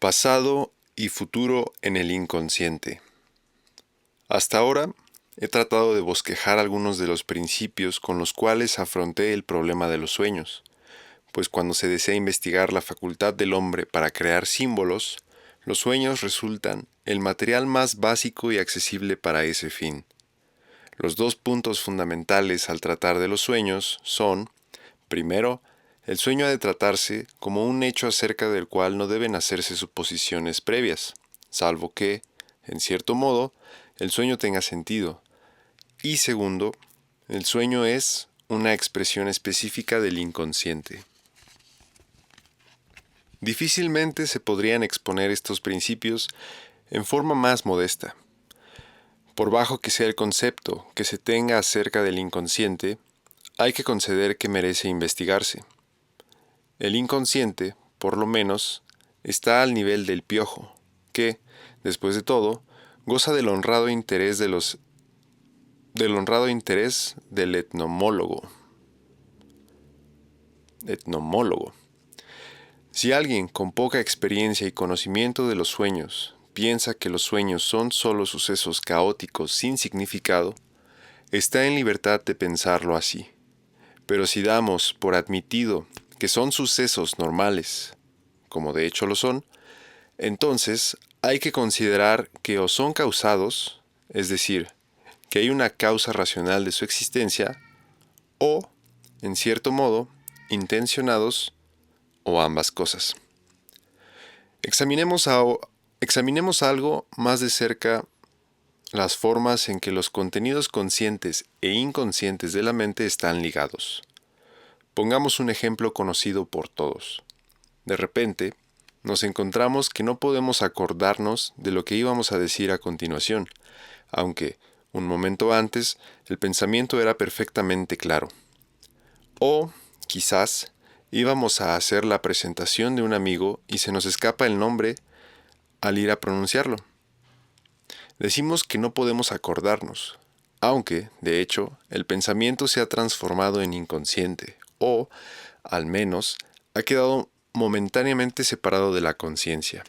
Pasado y futuro en el inconsciente. Hasta ahora he tratado de bosquejar algunos de los principios con los cuales afronté el problema de los sueños, pues cuando se desea investigar la facultad del hombre para crear símbolos, los sueños resultan el material más básico y accesible para ese fin. Los dos puntos fundamentales al tratar de los sueños son, primero, el sueño ha de tratarse como un hecho acerca del cual no deben hacerse suposiciones previas, salvo que, en cierto modo, el sueño tenga sentido. Y segundo, el sueño es una expresión específica del inconsciente. Difícilmente se podrían exponer estos principios en forma más modesta. Por bajo que sea el concepto que se tenga acerca del inconsciente, hay que conceder que merece investigarse. El inconsciente, por lo menos, está al nivel del piojo, que, después de todo, goza del honrado interés del etnomólogo. Si alguien con poca experiencia y conocimiento de los sueños piensa que los sueños son solo sucesos caóticos sin significado, está en libertad de pensarlo así. Pero si damos por admitido que son sucesos normales, como de hecho lo son, entonces hay que considerar que o son causados, es decir, que hay una causa racional de su existencia, o, en cierto modo, intencionados, o ambas cosas. Examinemos algo más de cerca las formas en que los contenidos conscientes e inconscientes de la mente están ligados. Pongamos un ejemplo conocido por todos. De repente, nos encontramos que no podemos acordarnos de lo que íbamos a decir a continuación, aunque, un momento antes, el pensamiento era perfectamente claro. O, quizás, íbamos a hacer la presentación de un amigo y se nos escapa el nombre al ir a pronunciarlo. Decimos que no podemos acordarnos, aunque, de hecho, el pensamiento se ha transformado en inconsciente, o, al menos, ha quedado momentáneamente separado de la conciencia.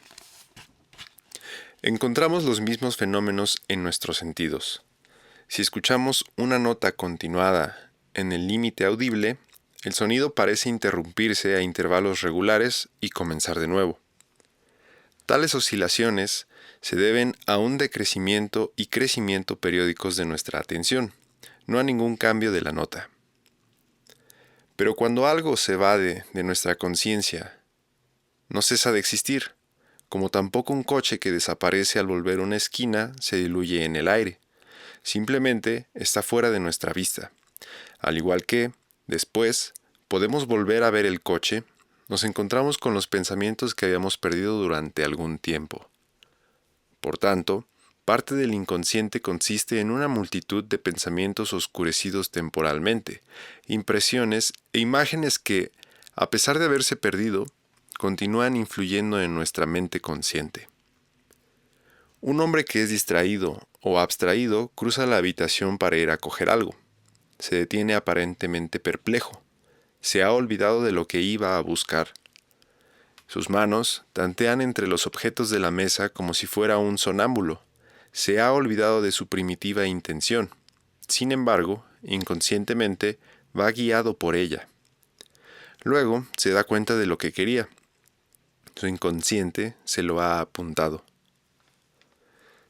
Encontramos los mismos fenómenos en nuestros sentidos. Si escuchamos una nota continuada en el límite audible, el sonido parece interrumpirse a intervalos regulares y comenzar de nuevo. Tales oscilaciones se deben a un decrecimiento y crecimiento periódicos de nuestra atención, no a ningún cambio de la nota. Pero cuando algo se evade de nuestra conciencia, no cesa de existir, como tampoco un coche que desaparece al volver una esquina se diluye en el aire. Simplemente está fuera de nuestra vista. Al igual que, después, podemos volver a ver el coche, nos encontramos con los pensamientos que habíamos perdido durante algún tiempo. Por tanto, parte del inconsciente consiste en una multitud de pensamientos oscurecidos temporalmente, impresiones e imágenes que, a pesar de haberse perdido, continúan influyendo en nuestra mente consciente. Un hombre que es distraído o abstraído cruza la habitación para ir a coger algo. Se detiene aparentemente perplejo. Se ha olvidado de lo que iba a buscar. Sus manos tantean entre los objetos de la mesa como si fuera un sonámbulo. Se ha olvidado de su primitiva intención. Sin embargo, inconscientemente va guiado por ella. Luego se da cuenta de lo que quería. Su inconsciente se lo ha apuntado.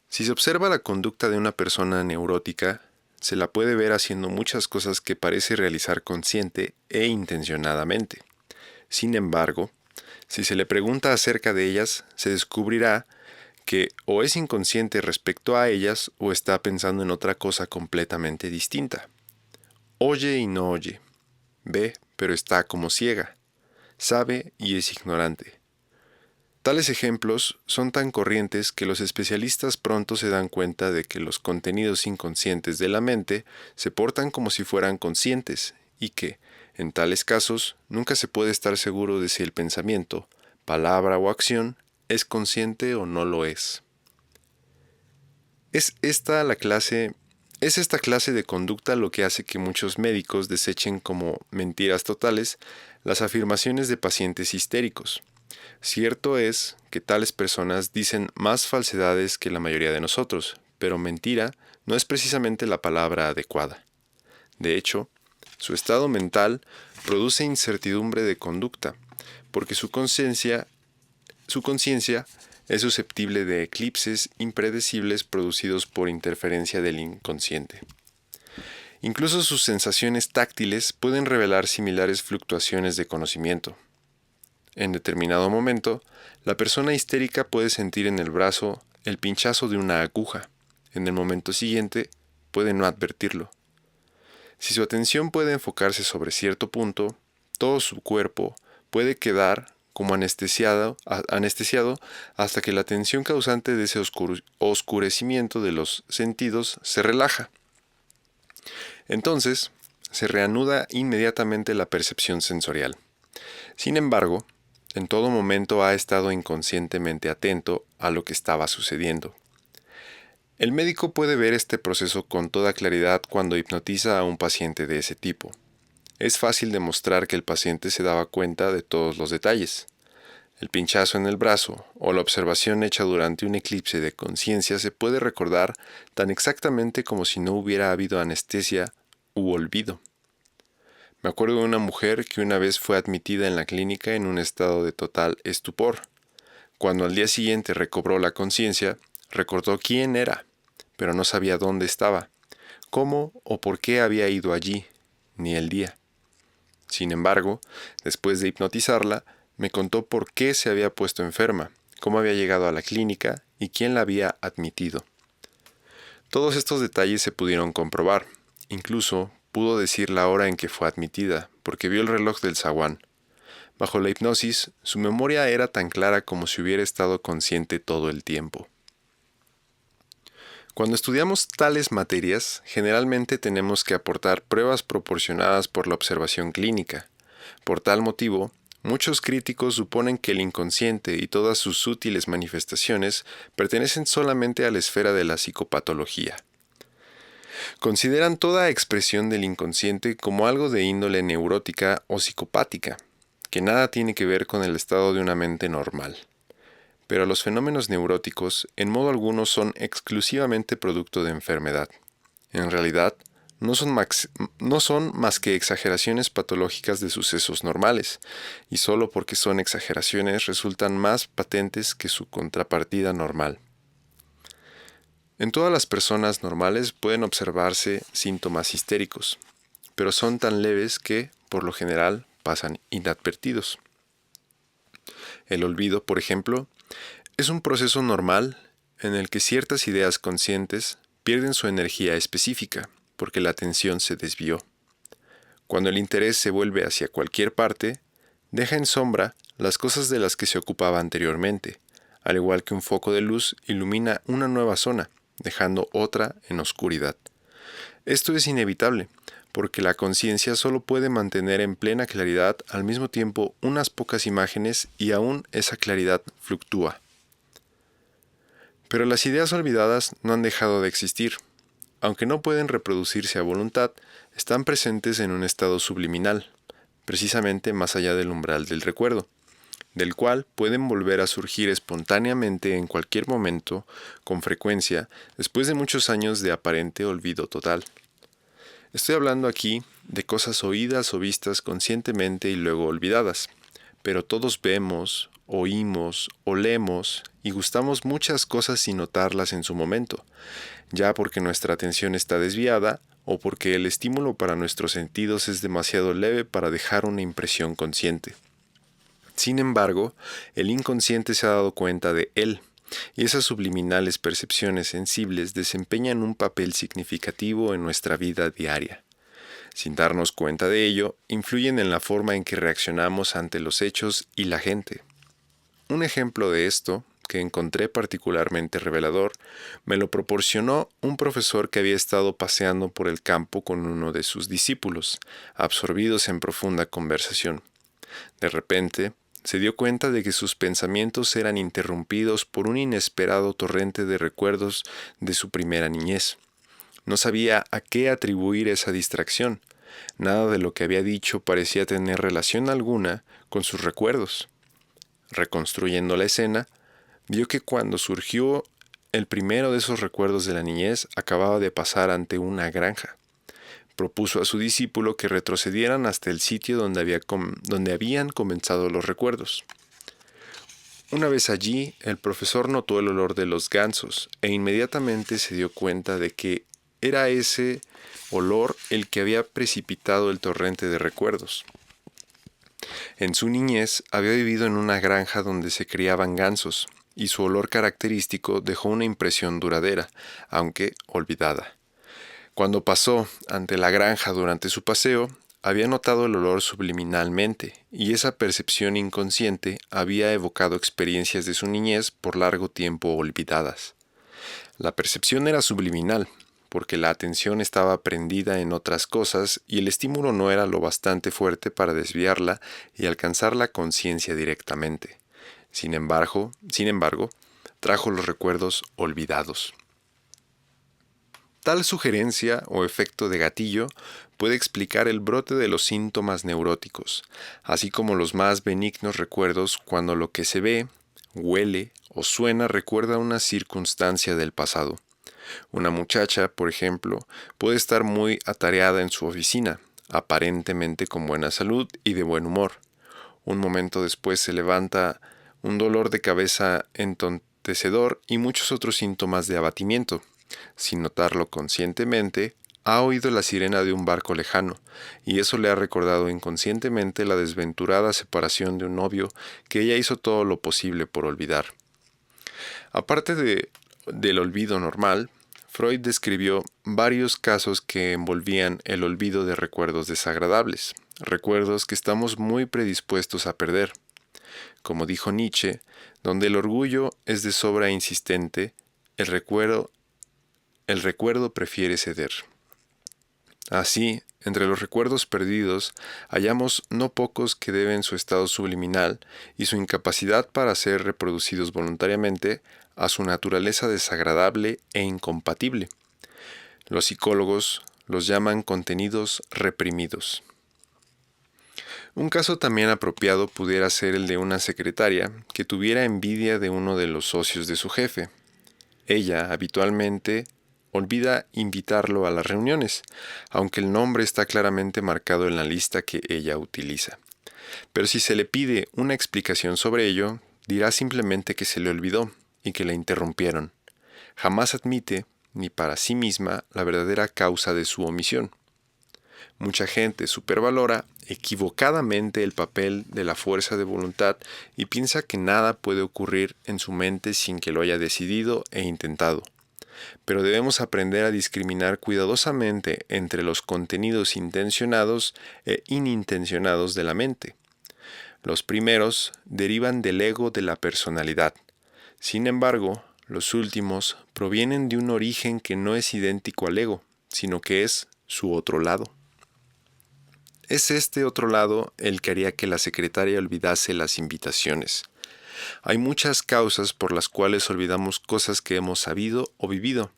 Si se observa la conducta de una persona neurótica, se la puede ver haciendo muchas cosas que parece realizar consciente e intencionadamente. Sin embargo, si se le pregunta acerca de ellas, se descubrirá que o es inconsciente respecto a ellas o está pensando en otra cosa completamente distinta. Oye y no oye. Ve, pero está como ciega. Sabe y es ignorante. Tales ejemplos son tan corrientes que los especialistas pronto se dan cuenta de que los contenidos inconscientes de la mente se portan como si fueran conscientes y que, en tales casos, nunca se puede estar seguro de si el pensamiento, palabra o acción es consciente o no lo es. Es esta clase de conducta lo que hace que muchos médicos desechen como mentiras totales las afirmaciones de pacientes histéricos. Cierto es que tales personas dicen más falsedades que la mayoría de nosotros, pero mentira no es precisamente la palabra adecuada. De hecho, su estado mental produce incertidumbre de conducta, porque su conciencia es susceptible de eclipses impredecibles producidos por interferencia del inconsciente. Incluso sus sensaciones táctiles pueden revelar similares fluctuaciones de conocimiento. En determinado momento, la persona histérica puede sentir en el brazo el pinchazo de una aguja. En el momento siguiente, puede no advertirlo. Si su atención puede enfocarse sobre cierto punto, todo su cuerpo puede quedar como anestesiado hasta que la tensión causante de ese oscurecimiento de los sentidos se relaja. Entonces, se reanuda inmediatamente la percepción sensorial. Sin embargo, en todo momento ha estado inconscientemente atento a lo que estaba sucediendo. El médico puede ver este proceso con toda claridad cuando hipnotiza a un paciente de ese tipo. Es fácil demostrar que el paciente se daba cuenta de todos los detalles. El pinchazo en el brazo o la observación hecha durante un eclipse de conciencia se puede recordar tan exactamente como si no hubiera habido anestesia u olvido. Me acuerdo de una mujer que una vez fue admitida en la clínica en un estado de total estupor. Cuando al día siguiente recobró la conciencia, recordó quién era, pero no sabía dónde estaba, cómo o por qué había ido allí, ni el día. Sin embargo, después de hipnotizarla, me contó por qué se había puesto enferma, cómo había llegado a la clínica y quién la había admitido. Todos estos detalles se pudieron comprobar. Incluso pudo decir la hora en que fue admitida, porque vio el reloj del zaguán. Bajo la hipnosis, su memoria era tan clara como si hubiera estado consciente todo el tiempo. Cuando estudiamos tales materias, generalmente tenemos que aportar pruebas proporcionadas por la observación clínica. Por tal motivo, muchos críticos suponen que el inconsciente y todas sus sutiles manifestaciones pertenecen solamente a la esfera de la psicopatología. Consideran toda expresión del inconsciente como algo de índole neurótica o psicopática, que nada tiene que ver con el estado de una mente normal. Pero los fenómenos neuróticos en modo alguno son exclusivamente producto de enfermedad. En realidad, no son más que exageraciones patológicas de sucesos normales, y solo porque son exageraciones resultan más patentes que su contrapartida normal. En todas las personas normales pueden observarse síntomas histéricos, pero son tan leves que, por lo general, pasan inadvertidos. El olvido, por ejemplo, es un proceso normal en el que ciertas ideas conscientes pierden su energía específica porque la atención se desvió. Cuando el interés se vuelve hacia cualquier parte, deja en sombra las cosas de las que se ocupaba anteriormente, al igual que un foco de luz ilumina una nueva zona, dejando otra en oscuridad. Esto es inevitable, porque la conciencia solo puede mantener en plena claridad al mismo tiempo unas pocas imágenes y aún esa claridad fluctúa. Pero las ideas olvidadas no han dejado de existir. Aunque no pueden reproducirse a voluntad, están presentes en un estado subliminal, precisamente más allá del umbral del recuerdo, del cual pueden volver a surgir espontáneamente en cualquier momento, con frecuencia, después de muchos años de aparente olvido total. Estoy hablando aquí de cosas oídas o vistas conscientemente y luego olvidadas, pero todos vemos, oímos, olemos y gustamos muchas cosas sin notarlas en su momento, ya porque nuestra atención está desviada o porque el estímulo para nuestros sentidos es demasiado leve para dejar una impresión consciente. Sin embargo, el inconsciente se ha dado cuenta de él, y esas subliminales percepciones sensibles desempeñan un papel significativo en nuestra vida diaria. Sin darnos cuenta de ello, influyen en la forma en que reaccionamos ante los hechos y la gente. Un ejemplo de esto, que encontré particularmente revelador, me lo proporcionó un profesor que había estado paseando por el campo con uno de sus discípulos, absorbidos en profunda conversación. De repente, se dio cuenta de que sus pensamientos eran interrumpidos por un inesperado torrente de recuerdos de su primera niñez. No sabía a qué atribuir esa distracción. Nada de lo que había dicho parecía tener relación alguna con sus recuerdos. reconstruyendo la escena, vio que cuando surgió el primero de esos recuerdos de la niñez acababa de pasar ante una granja. Propuso a su discípulo que retrocedieran hasta el sitio donde habían comenzado los recuerdos. Una vez allí, el profesor notó el olor de los gansos e inmediatamente se dio cuenta de que era ese olor el que había precipitado el torrente de recuerdos. En su niñez había vivido en una granja donde se criaban gansos, y su olor característico dejó una impresión duradera, aunque olvidada. Cuando pasó ante la granja durante su paseo, había notado el olor subliminalmente, y esa percepción inconsciente había evocado experiencias de su niñez por largo tiempo olvidadas. La percepción era subliminal, porque la atención estaba prendida en otras cosas y el estímulo no era lo bastante fuerte para desviarla y alcanzar la conciencia directamente. Sin embargo, trajo los recuerdos olvidados. Tal sugerencia o efecto de gatillo puede explicar el brote de los síntomas neuróticos, así como los más benignos recuerdos cuando lo que se ve, huele o suena recuerda una circunstancia del pasado. Una muchacha, por ejemplo, puede estar muy atareada en su oficina, aparentemente con buena salud y de buen humor. Un momento después se levanta un dolor de cabeza entontecedor y muchos otros síntomas de abatimiento. Sin notarlo conscientemente, ha oído la sirena de un barco lejano, y eso le ha recordado inconscientemente la desventurada separación de un novio que ella hizo todo lo posible por olvidar. Aparte del olvido normal, Freud describió varios casos que envolvían el olvido de recuerdos desagradables, recuerdos que estamos muy predispuestos a perder. Como dijo Nietzsche, donde el orgullo es de sobra insistente, el recuerdo prefiere ceder. Así, entre los recuerdos perdidos, hallamos no pocos que deben su estado subliminal y su incapacidad para ser reproducidos voluntariamente a su naturaleza desagradable e incompatible. Los psicólogos los llaman contenidos reprimidos. Un caso también apropiado pudiera ser el de una secretaria que tuviera envidia de uno de los socios de su jefe. Ella, habitualmente, olvida invitarlo a las reuniones, aunque el nombre está claramente marcado en la lista que ella utiliza. Pero si se le pide una explicación sobre ello, dirá simplemente que se le olvidó y que la interrumpieron. Jamás admite, ni para sí misma, la verdadera causa de su omisión. Mucha gente supervalora equivocadamente el papel de la fuerza de voluntad y piensa que nada puede ocurrir en su mente sin que lo haya decidido e intentado. Pero debemos aprender a discriminar cuidadosamente entre los contenidos intencionados e inintencionados de la mente. Los primeros derivan del ego de la personalidad. Sin embargo, los últimos provienen de un origen que no es idéntico al ego, sino que es su otro lado. Es este otro lado el que haría que la secretaria olvidase las invitaciones. Hay muchas causas por las cuales olvidamos cosas que hemos sabido o vivido,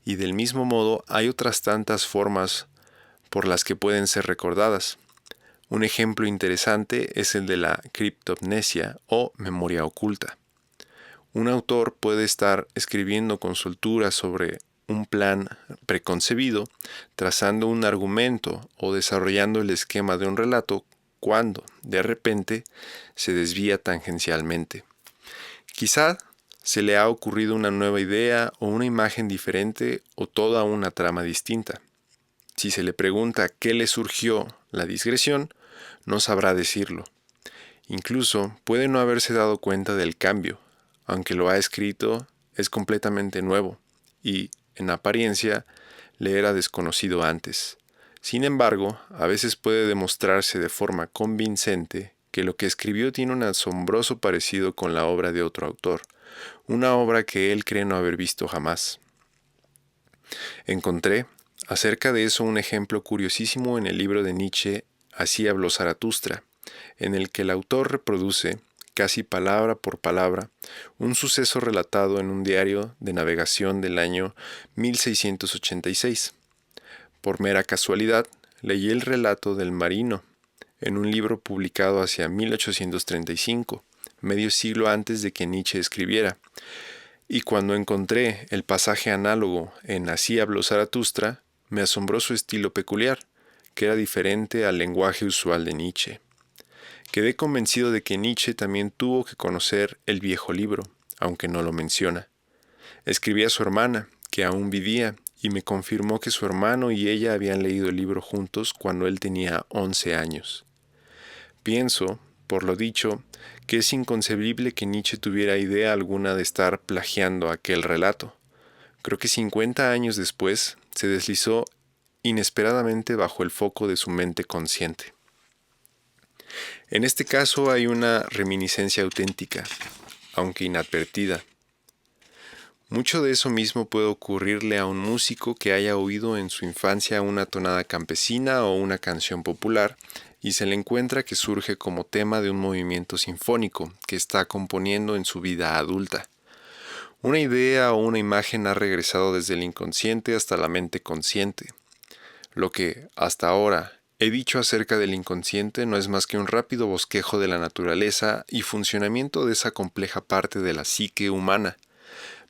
y del mismo modo hay otras tantas formas por las que pueden ser recordadas. Un ejemplo interesante es el de la criptomnesia o memoria oculta. Un autor puede estar escribiendo con soltura sobre un plan preconcebido, trazando un argumento o desarrollando el esquema de un relato cuando, de repente, se desvía tangencialmente. Quizá se le ha ocurrido una nueva idea o una imagen diferente o toda una trama distinta. Si se le pregunta qué le surgió la digresión, no sabrá decirlo. Incluso puede no haberse dado cuenta del cambio, aunque lo ha escrito, es completamente nuevo y, en apariencia, le era desconocido antes. Sin embargo, a veces puede demostrarse de forma convincente que lo que escribió tiene un asombroso parecido con la obra de otro autor, una obra que él cree no haber visto jamás. Encontré acerca de eso un ejemplo curiosísimo en el libro de Nietzsche, Así habló Zaratustra, en el que el autor reproduce, casi palabra por palabra, un suceso relatado en un diario de navegación del año 1686. Por mera casualidad, leí el relato del marino en un libro publicado hacia 1835, medio siglo antes de que Nietzsche escribiera. Y cuando encontré el pasaje análogo en Así habló Zaratustra, me asombró su estilo peculiar, que era diferente al lenguaje usual de Nietzsche. Quedé convencido de que Nietzsche también tuvo que conocer el viejo libro, aunque no lo menciona. Escribí a su hermana, que aún vivía, y me confirmó que su hermano y ella habían leído el libro juntos cuando él tenía 11 años. Pienso, por lo dicho, que es inconcebible que Nietzsche tuviera idea alguna de estar plagiando aquel relato. Creo que 50 años después se deslizó inesperadamente bajo el foco de su mente consciente. En este caso hay una reminiscencia auténtica, aunque inadvertida. Mucho de eso mismo puede ocurrirle a un músico que haya oído en su infancia una tonada campesina o una canción popular y se le encuentra que surge como tema de un movimiento sinfónico que está componiendo en su vida adulta. Una idea o una imagen ha regresado desde el inconsciente hasta la mente consciente. Lo que, hasta ahora, he dicho acerca del inconsciente no es más que un rápido bosquejo de la naturaleza y funcionamiento de esa compleja parte de la psique humana,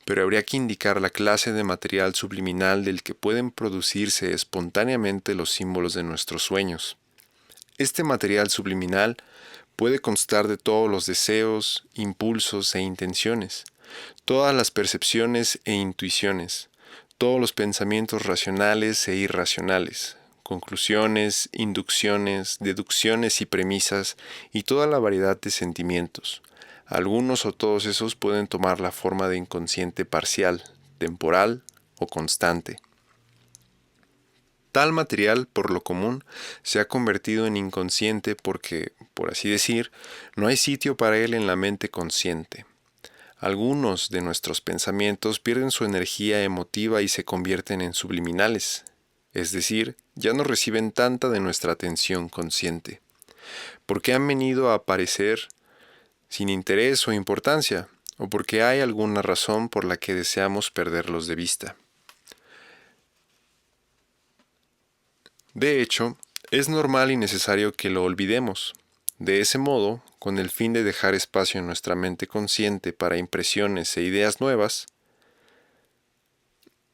pero habría que indicar la clase de material subliminal del que pueden producirse espontáneamente los símbolos de nuestros sueños. Este material subliminal puede constar de todos los deseos, impulsos e intenciones, todas las percepciones e intuiciones, todos los pensamientos racionales e irracionales, conclusiones, inducciones, deducciones y premisas, y toda la variedad de sentimientos. Algunos o todos esos pueden tomar la forma de inconsciente parcial, temporal o constante. Tal material, por lo común, se ha convertido en inconsciente porque, por así decir, no hay sitio para él en la mente consciente. Algunos de nuestros pensamientos pierden su energía emotiva y se convierten en subliminales, es decir, ya no reciben tanta de nuestra atención consciente, porque han venido a aparecer sin interés o importancia, o porque hay alguna razón por la que deseamos perderlos de vista. De hecho, es normal y necesario que lo olvidemos. De ese modo, con el fin de dejar espacio en nuestra mente consciente para impresiones e ideas nuevas,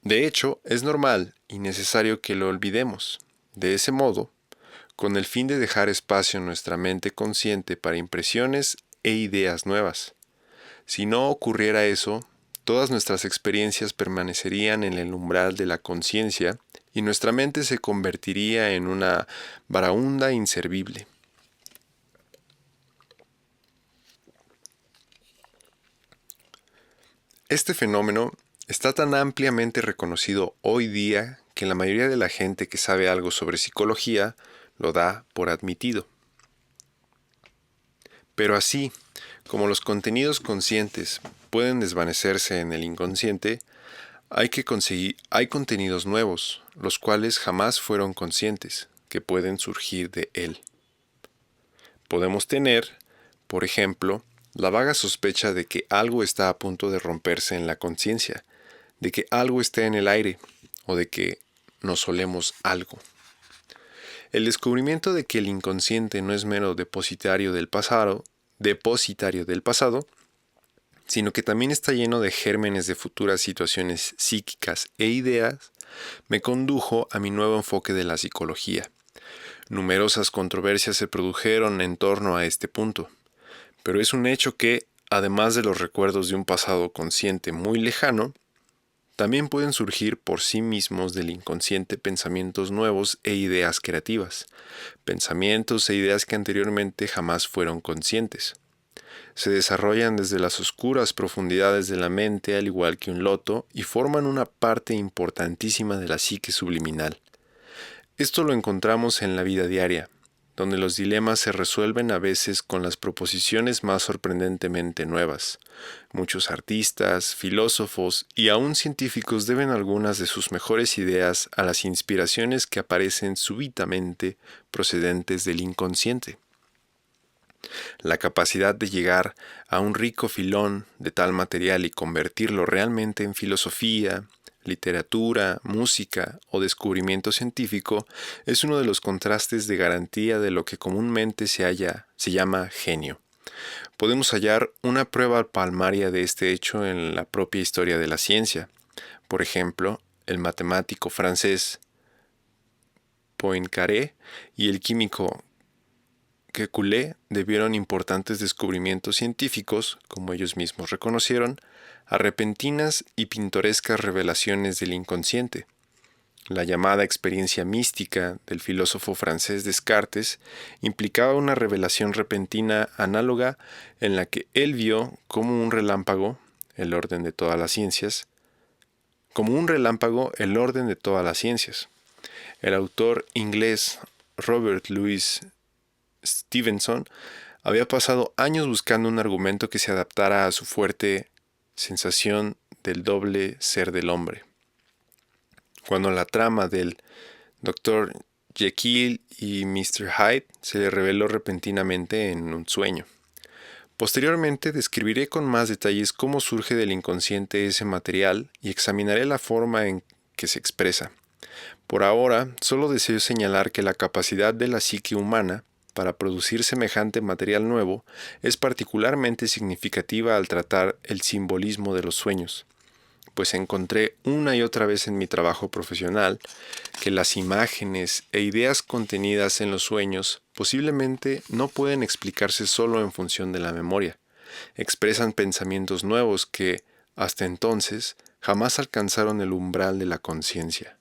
de hecho, es normal y necesario que lo olvidemos. De ese modo, con el fin de dejar espacio en nuestra mente consciente para impresiones e ideas nuevas. Si no ocurriera eso, todas nuestras experiencias permanecerían en el umbral de la conciencia y nuestra mente se convertiría en una varaunda inservible. Este fenómeno está tan ampliamente reconocido hoy día que la mayoría de la gente que sabe algo sobre psicología lo da por admitido. Pero así, como los contenidos conscientes pueden desvanecerse en el inconsciente, hay contenidos nuevos, los cuales jamás fueron conscientes, que pueden surgir de él. Podemos tener, por ejemplo, la vaga sospecha de que algo está a punto de romperse en la conciencia, de que algo está en el aire, o de que nos olemos algo. El descubrimiento de que el inconsciente no es mero depositario del pasado, sino que también está lleno de gérmenes de futuras situaciones psíquicas e ideas, me condujo a mi nuevo enfoque de la psicología. Numerosas controversias se produjeron en torno a este punto, pero es un hecho que, además de los recuerdos de un pasado consciente muy lejano, también pueden surgir por sí mismos del inconsciente pensamientos nuevos e ideas creativas, pensamientos e ideas que anteriormente jamás fueron conscientes. Se desarrollan desde las oscuras profundidades de la mente al igual que un loto y forman una parte importantísima de la psique subliminal. Esto lo encontramos en la vida diaria, donde los dilemas se resuelven a veces con las proposiciones más sorprendentemente nuevas. Muchos artistas, filósofos y aún científicos deben algunas de sus mejores ideas a las inspiraciones que aparecen súbitamente procedentes del inconsciente. La capacidad de llegar a un rico filón de tal material y convertirlo realmente en filosofía, literatura, música o descubrimiento científico es uno de los contrastes de garantía de lo que comúnmente se llama genio. Podemos hallar una prueba palmaria de este hecho en la propia historia de la ciencia. Por ejemplo, el matemático francés Poincaré y el químico Kekulé debieron importantes descubrimientos científicos, como ellos mismos reconocieron, a repentinas y pintorescas revelaciones del inconsciente. La llamada experiencia mística del filósofo francés Descartes implicaba una revelación repentina análoga en la que él vio como un relámpago el orden de todas las ciencias, El autor inglés Robert Louis Stevenson había pasado años buscando un argumento que se adaptara a su fuerte sensación del doble ser del hombre. Cuando la trama del Dr. Jekyll y Mr. Hyde se le reveló repentinamente en un sueño. Posteriormente describiré con más detalles cómo surge del inconsciente ese material y examinaré la forma en que se expresa. Por ahora, solo deseo señalar que la capacidad de la psique humana para producir semejante material nuevo es particularmente significativa al tratar el simbolismo de los sueños, pues encontré una y otra vez en mi trabajo profesional que las imágenes e ideas contenidas en los sueños posiblemente no pueden explicarse solo en función de la memoria. Expresan pensamientos nuevos que, hasta entonces, jamás alcanzaron el umbral de la conciencia.